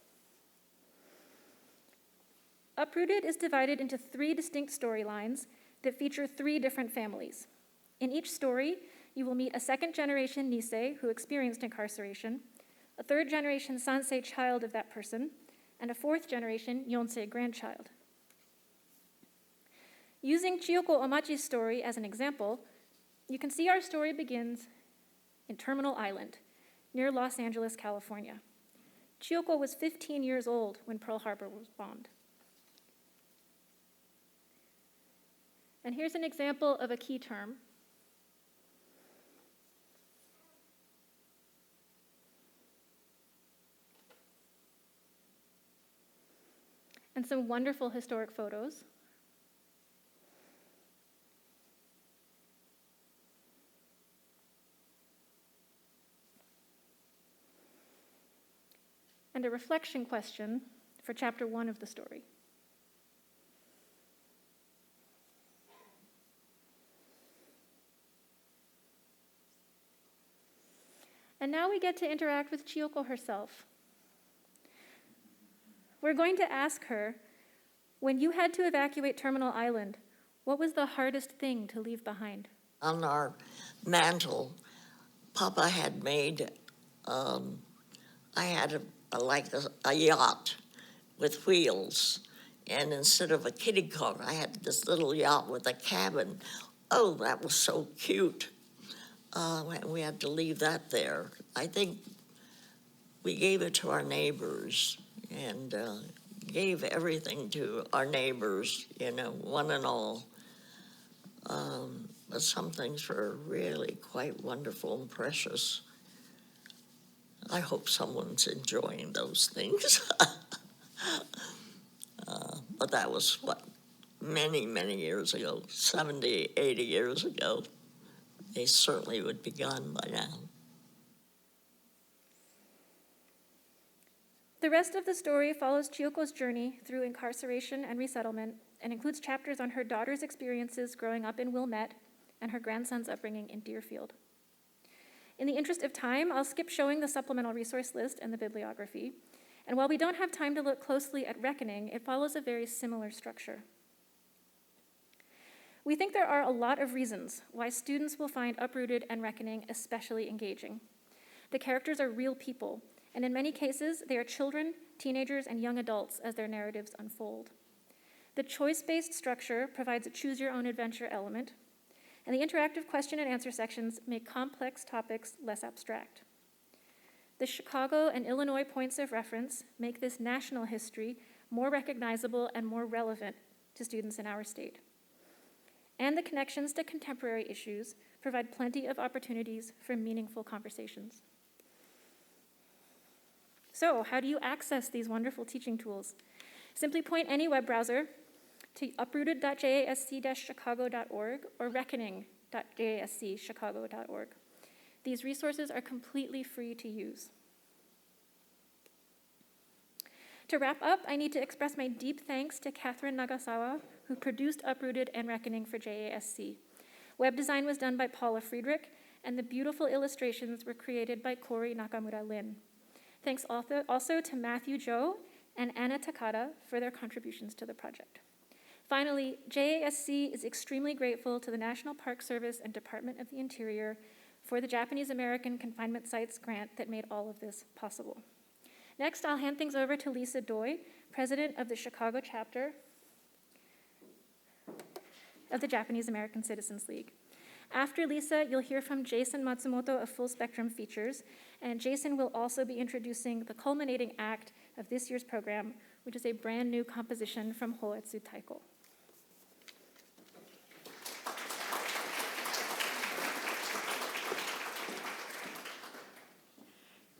Uprooted is divided into 3 distinct storylines that feature 3 different families. In each story, you will meet a second-generation Nisei who experienced incarceration, a third-generation Sansei child of that person, and a fourth-generation Yonsei grandchild. Using Chiyoko Omachi's story as an example, you can see our story begins in Terminal Island, near Los Angeles, California. Chiyoko was 15 years old when Pearl Harbor was bombed. And here's an example of a key term. And some wonderful historic photos. And a reflection question for chapter 1 of the story. And now we get to interact with Chiyoko herself. We're going to ask her, when you had to evacuate Terminal Island, what was the hardest thing to leave behind? On our mantle, Papa had made, I had a yacht with wheels. And instead of a kiddie car, I had this little yacht with a cabin. Oh, that was so cute. We had to leave that there. I think we gave it to our neighbors and gave everything to our neighbors, one and all. But some things were really quite wonderful and precious. I hope someone's enjoying those things. But that was, many, many years ago, 70, 80 years ago. They certainly would be gone by now. The rest of the story follows Chiyoko's journey through incarceration and resettlement and includes chapters on her daughter's experiences growing up in Wilmette and her grandson's upbringing in Deerfield. In the interest of time, I'll skip showing the supplemental resource list and the bibliography. And while we don't have time to look closely at Reckoning, it follows a very similar structure. We think there are a lot of reasons why students will find Uprooted and Reckoning especially engaging. The characters are real people, and in many cases, they are children, teenagers, and young adults as their narratives unfold. The choice-based structure provides a choose-your-own-adventure element, and the interactive question and answer sections make complex topics less abstract. The Chicago and Illinois points of reference make this national history more recognizable and more relevant to students in our state. And the connections to contemporary issues provide plenty of opportunities for meaningful conversations. So, how do you access these wonderful teaching tools? Simply point any web browser to uprooted.jasc-chicago.org or reckoning.jasc-chicago.org. These resources are completely free to use. To wrap up, I need to express my deep thanks to Catherine Nagasawa, who produced Uprooted and Reckoning for JASC. Web design was done by Paula Friedrich, and the beautiful illustrations were created by Corey Nakamura Lin. Thanks also to Matthew Joe and Anna Takada for their contributions to the project. Finally, JASC is extremely grateful to the National Park Service and Department of the Interior for the Japanese American Confinement Sites grant that made all of this possible. Next, I'll hand things over to Lisa Doi, president of the Chicago chapter of the Japanese American Citizens League. After Lisa, you'll hear from Jason Matsumoto of Full Spectrum Features, and Jason will also be introducing the culminating act of this year's program, which is a brand new composition from Hoatsu Taiko.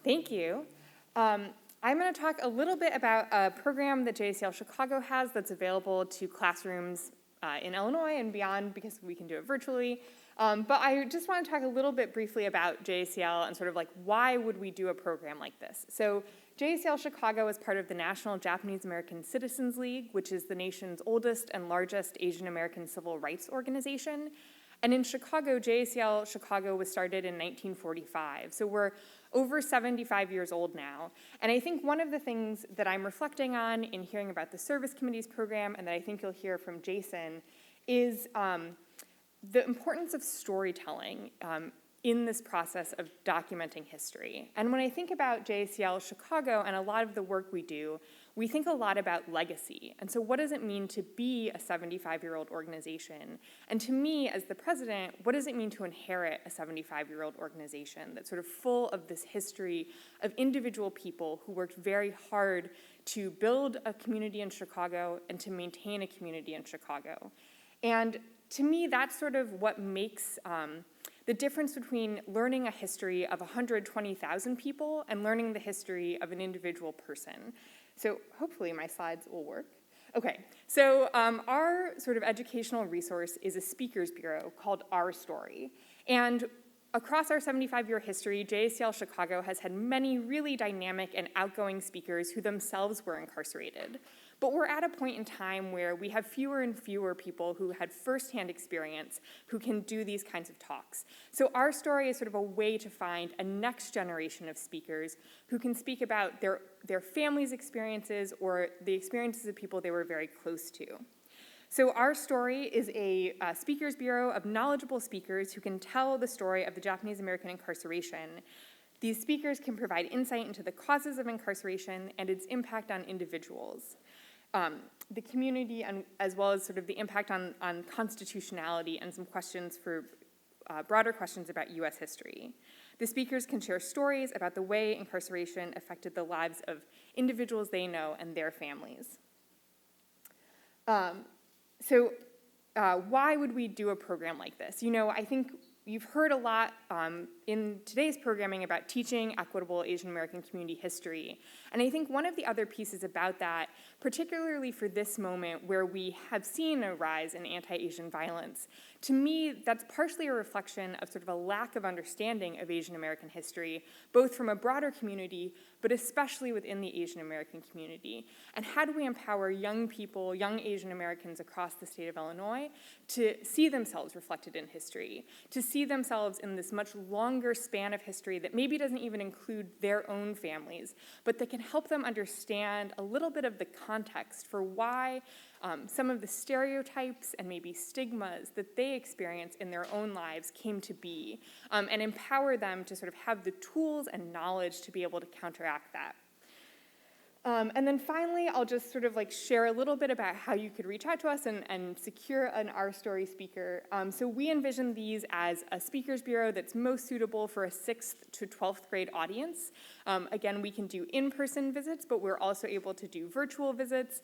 Thank you. I'm going to talk a little bit about a program that JCL Chicago has that's available to classrooms in Illinois and beyond because we can do it virtually. But I just want to talk a little bit briefly about JCL and sort of like why would we do a program like this. So JCL Chicago is part of the National Japanese American Citizens League, which is the nation's oldest and largest Asian American civil rights organization. And in Chicago, JCL Chicago was started in 1945. So we're over 75 years old now. And I think one of the things that I'm reflecting on in hearing about the Service Committee's program, and that I think you'll hear from Jason, is the importance of storytelling in this process of documenting history. And when I think about JCL Chicago and a lot of the work we do, we think a lot about legacy. And so what does it mean to be a 75-year-old organization? And to me, as the president, what does it mean to inherit a 75-year-old organization that's sort of full of this history of individual people who worked very hard to build a community in Chicago and to maintain a community in Chicago? And to me, that's sort of what makes the difference between learning a history of 120,000 people and learning the history of an individual person. So hopefully my slides will work. Okay, so our sort of educational resource is a speakers bureau called Our Story. And across our 75-year history, JCL Chicago has had many really dynamic and outgoing speakers who themselves were incarcerated. But we're at a point in time where we have fewer and fewer people who had firsthand experience who can do these kinds of talks. So our story is sort of a way to find a next generation of speakers who can speak about their family's experiences or the experiences of people they were very close to. So our story is a speakers bureau of knowledgeable speakers who can tell the story of the Japanese American incarceration. These speakers can provide insight into the causes of incarceration and its impact on individuals, the community, and as well as sort of the impact on constitutionality and some questions for broader questions about US history. The speakers can share stories about the way incarceration affected the lives of individuals they know and their families. So why would we do a program like this? You know, I think you've heard a lot in today's programming about teaching equitable Asian American community history. And I think one of the other pieces about that, particularly for this moment where we have seen a rise in anti-Asian violence, to me, that's partially a reflection of sort of a lack of understanding of Asian American history, both from a broader community, but especially within the Asian American community. And how do we empower young people, young Asian Americans across the state of Illinois to see themselves reflected in history, to see themselves in this much longer span of history that maybe doesn't even include their own families, but that can help them understand a little bit of the context for why some of the stereotypes and maybe stigmas that they experience in their own lives came to be, and empower them to sort of have the tools and knowledge to be able to counteract that. And then finally, I'll just sort of like share a little bit about how you could reach out to us and secure an Our Story speaker. So we envision these as a speakers bureau that's most suitable for a 6th to 12th grade audience. Again, we can do in-person visits, but we're also able to do virtual visits,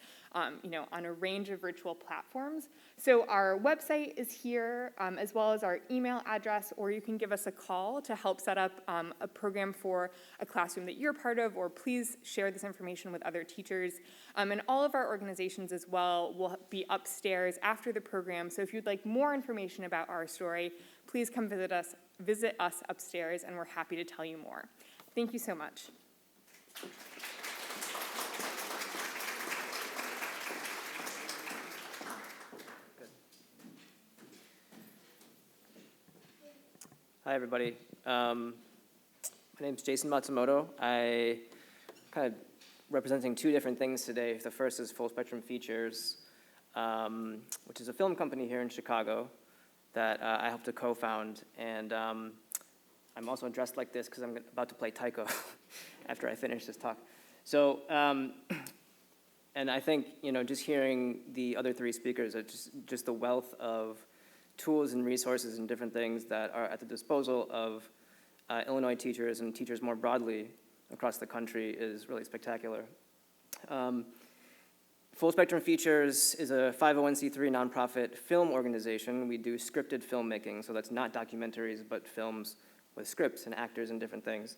you know, on a range of virtual platforms. So our website is here, as well as our email address, or you can give us a call to help set up a program for a classroom that you're part of, or please share this information with other teachers. And all of our organizations as well will be upstairs after the program. So if you'd like more information about Our Story, please come visit us upstairs, and we're happy to tell you more. Thank you so much. Hi, everybody. My name's Jason Matsumoto. I kind of representing two different things today. The first is Full Spectrum Features, which is a film company here in Chicago that I helped to co-found. And I'm also dressed like this because I'm about to play Taiko after I finish this talk. So, and I think, you know, just hearing the other three speakers, just the wealth of tools and resources and different things that are at the disposal of Illinois teachers and teachers more broadly across the country is really spectacular. Full Spectrum Features is a 501c3 nonprofit film organization. We do scripted filmmaking, so that's not documentaries, but films with scripts and actors and different things.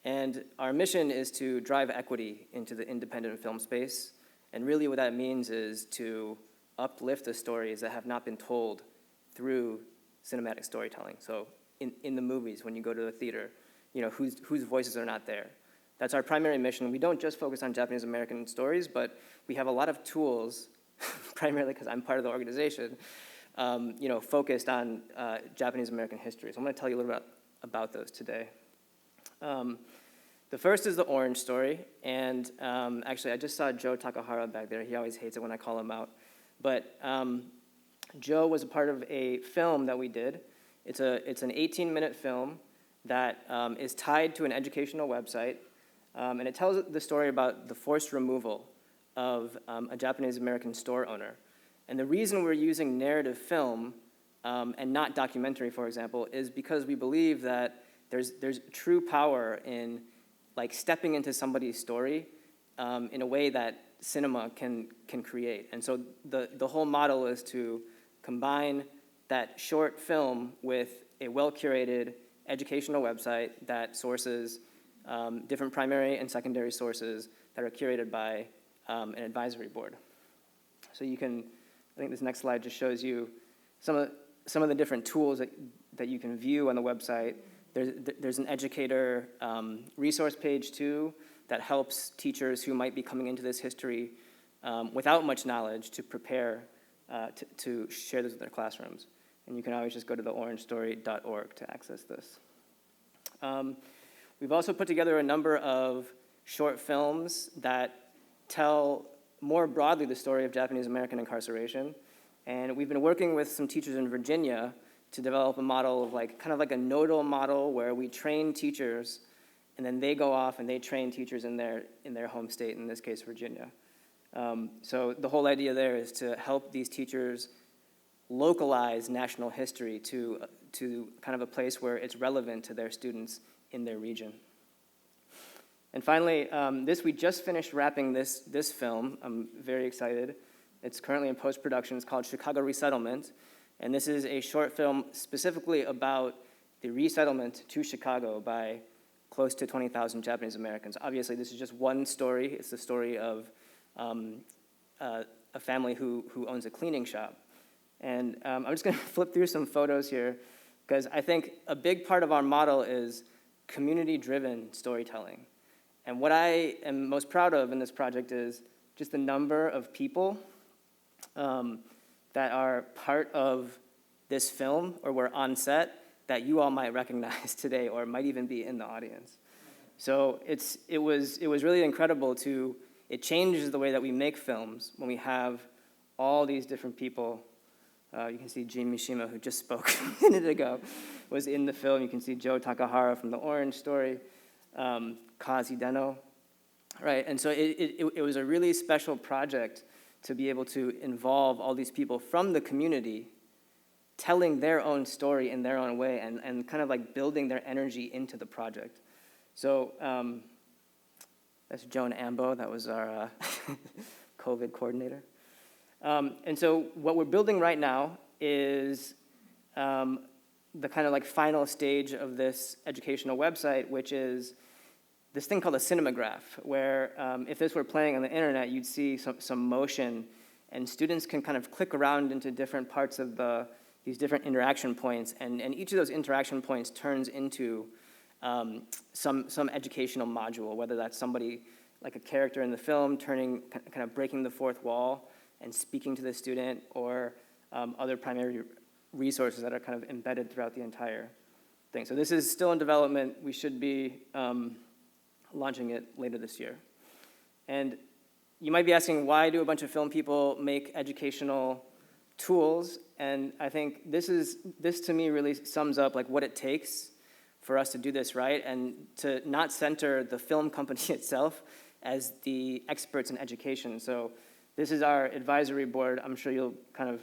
And our mission is to drive equity into the independent film space. And really what that means is to uplift the stories that have not been told through cinematic storytelling. So in the movies, when you go to the theater, you know, whose voices are not there. That's our primary mission. We don't just focus on Japanese American stories, but we have a lot of tools, primarily because I'm part of the organization, you know, focused on Japanese American history. So I'm going to tell you a little bit about those today. The first is the orange story, and actually I just saw Joe Takahara back there. He always hates it when I call him out. But Joe was a part of a film that we did. It's an 18-minute film that is tied to an educational website, and it tells the story about the forced removal of a Japanese American store owner. And the reason we're using narrative film and not documentary, for example, is because we believe that there's true power in like stepping into somebody's story in a way that cinema can create. And so the whole model is to combine that short film with a well-curated educational website that sources different primary and secondary sources that are curated by an advisory board. So you can, I think this next slide just shows you some of the different tools that you can view on the website. There's an Educator resource page too that helps teachers who might be coming into this history without much knowledge to prepare to share this with their classrooms. And you can always just go to the orangestory.org to access this. We've also put together a number of short films that tell more broadly the story of Japanese American incarceration. And we've been working with some teachers in Virginia to develop a model of kind of like a nodal model where we train teachers and then they go off and they train teachers in their home state, in this case, Virginia. So the whole idea there is to help these teachers localize national history to kind of a place where it's relevant to their students in their region. And finally, we just finished wrapping this film. I'm very excited. It's currently in post-production. It's called Chicago Resettlement. And this is a short film specifically about the resettlement to Chicago by close to 20,000 Japanese Americans. Obviously, this is just one story. It's the story of a family who owns a cleaning shop. And I'm just going to flip through some photos here, because I think a big part of our model is community-driven storytelling. And what I am most proud of in this project is just the number of people that are part of this film or were on set that you all might recognize today or might even be in the audience. So it was really incredible it changes the way that we make films when we have all these different people. You can see Jin Mishima, who just spoke a minute ago, was in the film. You can see Joe Takahara from The Orange Story, Kazi Deno, right? And so it was a really special project to be able to involve all these people from the community telling their own story in their own way and kind of like building their energy into the project. So that's Joan Ambo, that was our COVID coordinator. And so what we're building right now is the kind of like final stage of this educational website, which is this thing called a cinematograph, where if this were playing on the internet, you'd see some motion, and students can kind of click around into different parts of these different interaction points, and each of those interaction points turns into some educational module, whether that's somebody like a character in the film kind of breaking the fourth wall and speaking to the student, or other primary resources that are kind of embedded throughout the entire thing. So this is still in development. We should be launching it later this year. And you might be asking, why do a bunch of film people make educational tools? And I think this to me really sums up like what it takes for us to do this right, and to not center the film company itself as the experts in education. So this is our advisory board. I'm sure you'll kind of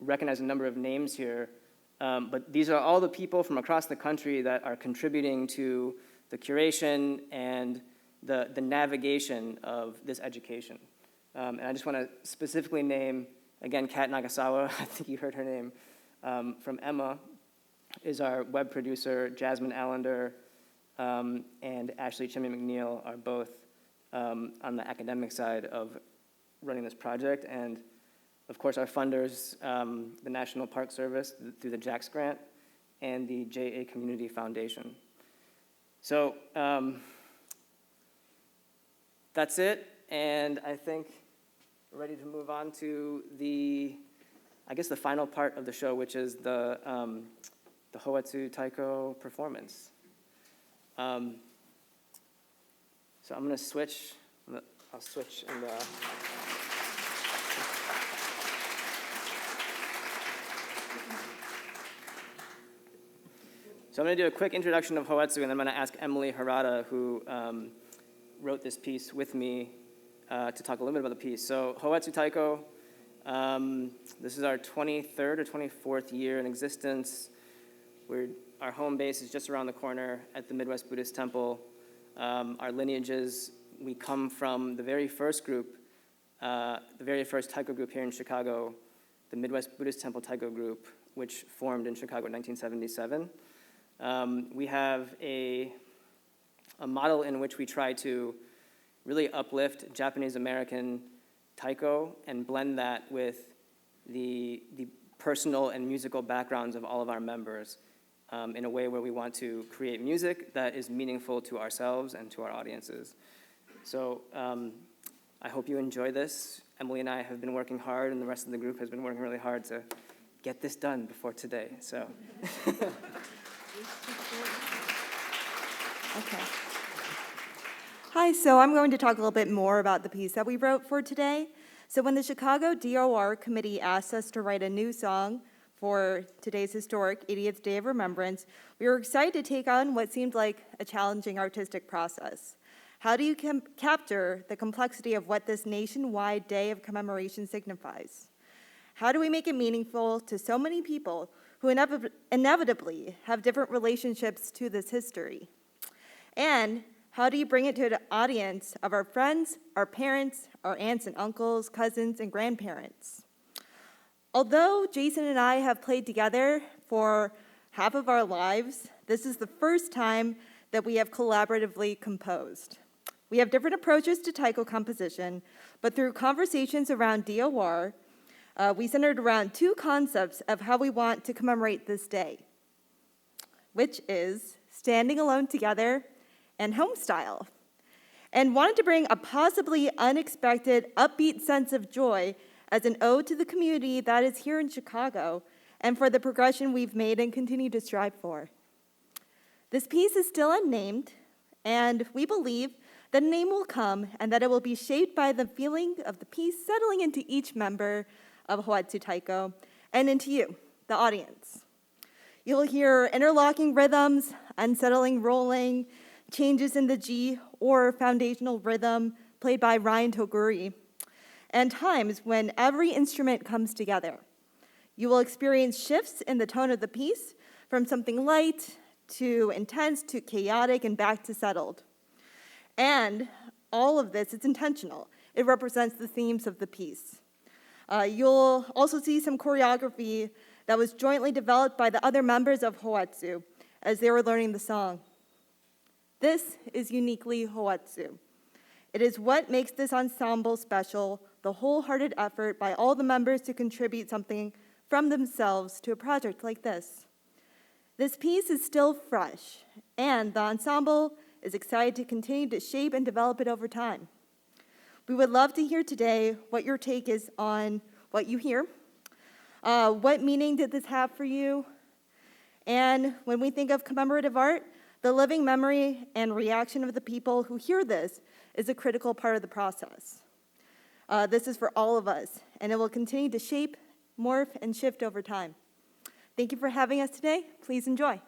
recognize a number of names here. But these are all the people from across the country that are contributing to the curation and the navigation of this education. And I just want to specifically name, again, Kat Nagasawa, I think you heard her name, from Emma, is our web producer. Jasmine Allender and Ashley Chimney McNeil are both on the academic side of running this project. And of course, our funders, the National Park Service through the JAX grant and the JA Community Foundation. So that's it, and I think we're ready to move on to the final part of the show, which is the Hoatsu Taiko performance. So I'm going to switch. I'll switch and. So I'm going to do a quick introduction of Hoatsu, and then I'm going to ask Emily Harada, who wrote this piece with me, to talk a little bit about the piece. So Hoatsu Taiko, this is our 23rd or 24th year in existence. Our home base is just around the corner at the Midwest Buddhist Temple. Our lineages, we come from the very first group, the very first Taiko group here in Chicago, the Midwest Buddhist Temple Taiko group, which formed in Chicago in 1977. We have a model in which we try to really uplift Japanese American Taiko and blend that with the personal and musical backgrounds of all of our members in a way where we want to create music that is meaningful to ourselves and to our audiences. So I hope you enjoy this. Emily and I have been working hard, and the rest of the group has been working really hard to get this done before today. So. Okay. Hi, so I'm going to talk a little bit more about the piece that we wrote for today. So when the Chicago DOR committee asked us to write a new song for today's historic 80th Day of Remembrance, we were excited to take on what seemed like a challenging artistic process. How do you capture the complexity of what this nationwide day of commemoration signifies? How do we make it meaningful to so many people who inevitably have different relationships to this history? And how do you bring it to an audience of our friends, our parents, our aunts and uncles, cousins, and grandparents? Although Jason and I have played together for half of our lives, this is the first time that we have collaboratively composed. We have different approaches to taiko composition, but through conversations around DOR, we centered around two concepts of how we want to commemorate this day, which is standing alone together and home style, and wanted to bring a possibly unexpected, upbeat sense of joy as an ode to the community that is here in Chicago and for the progression we've made and continue to strive for. This piece is still unnamed, and we believe that a name will come and that it will be shaped by the feeling of the piece settling into each member of Hoatsu Taiko and into you, the audience. You'll hear interlocking rhythms, unsettling rolling, changes in the G or foundational rhythm played by Ryan Toguri, and times when every instrument comes together. You will experience shifts in the tone of the piece from something light to intense to chaotic and back to settled. And all of this is intentional. It represents the themes of the piece. You'll also see some choreography that was jointly developed by the other members of Hoatsu as they were learning the song. This is uniquely Hoatsu. It is what makes this ensemble special, the wholehearted effort by all the members to contribute something from themselves to a project like this. This piece is still fresh, and the ensemble is excited to continue to shape and develop it over time. We would love to hear today what your take is on what you hear. What meaning did this have for you? And when we think of commemorative art, the living memory and reaction of the people who hear this is a critical part of the process. This is for all of us, and it will continue to shape, morph, and shift over time. Thank you for having us today. Please enjoy.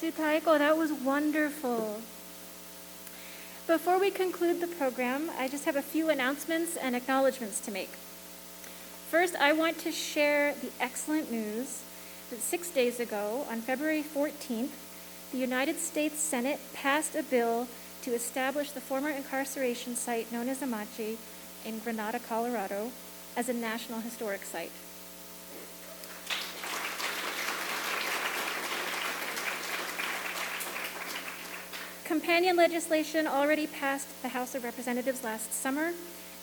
Etsu Taiko, that was wonderful. Before we conclude the program, I just have a few announcements and acknowledgments to make. First, I want to share the excellent news that 6 days ago, on February 14th, the United States Senate passed a bill to establish the former incarceration site known as Amachi in Granada, Colorado, as a National Historic Site. Companion legislation already passed the House of Representatives last summer,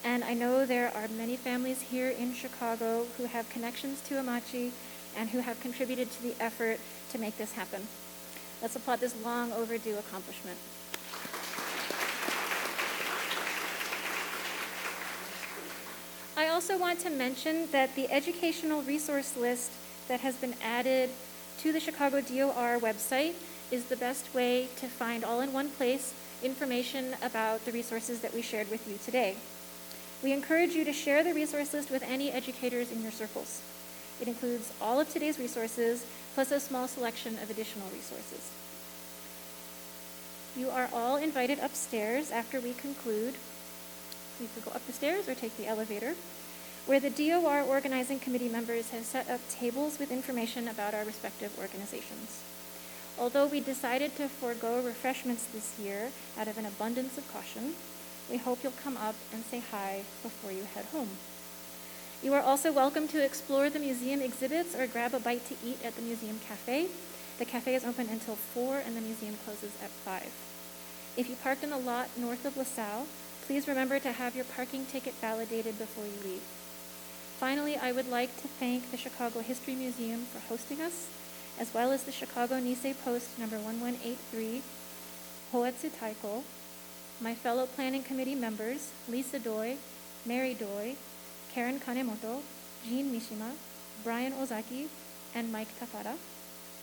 and I know there are many families here in Chicago who have connections to Amachi and who have contributed to the effort to make this happen. Let's applaud this long overdue accomplishment. I also want to mention that the educational resource list that has been added to the Chicago DOR website is the best way to find all in one place information about the resources that we shared with you today. We encourage you to share the resource list with any educators in your circles. It includes all of today's resources, plus a small selection of additional resources. You are all invited upstairs after we conclude. You could go up the stairs or take the elevator, where the DOR organizing committee members have set up tables with information about our respective organizations. Although we decided to forego refreshments this year out of an abundance of caution, we hope you'll come up and say hi before you head home. You are also welcome to explore the museum exhibits or grab a bite to eat at the museum cafe. The cafe is open until 4 and the museum closes at 5. If you parked in the lot north of LaSalle, please remember to have your parking ticket validated before you leave. Finally, I would like to thank the Chicago History Museum for hosting us, as well as the Chicago Nisei Post number 1183, Hoatsu Taiko, my fellow planning committee members, Lisa Doi, Mary Doi, Karen Kanemoto, Jean Mishima, Brian Ozaki, and Mike Tafara,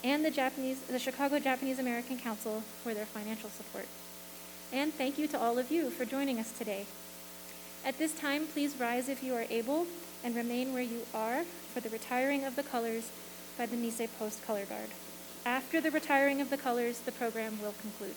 and the Chicago Japanese American Council for their financial support. And thank you to all of you for joining us today. At this time, please rise if you are able and remain where you are for the retiring of the colors by the Nisei Post Color Guard. After the retiring of the colors, the program will conclude.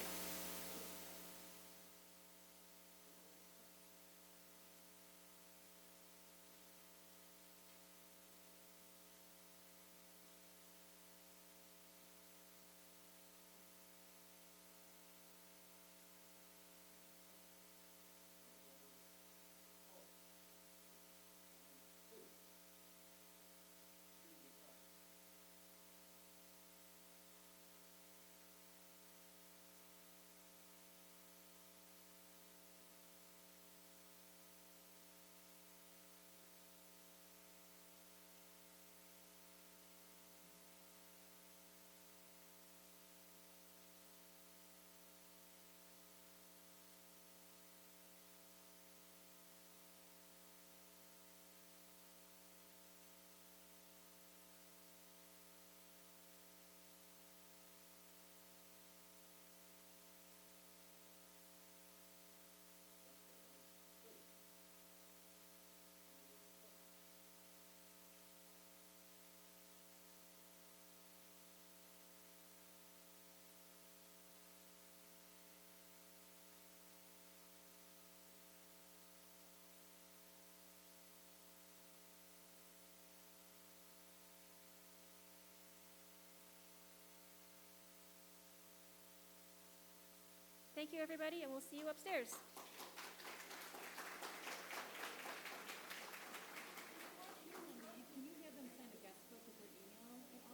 Thank you, everybody, and we'll see you upstairs.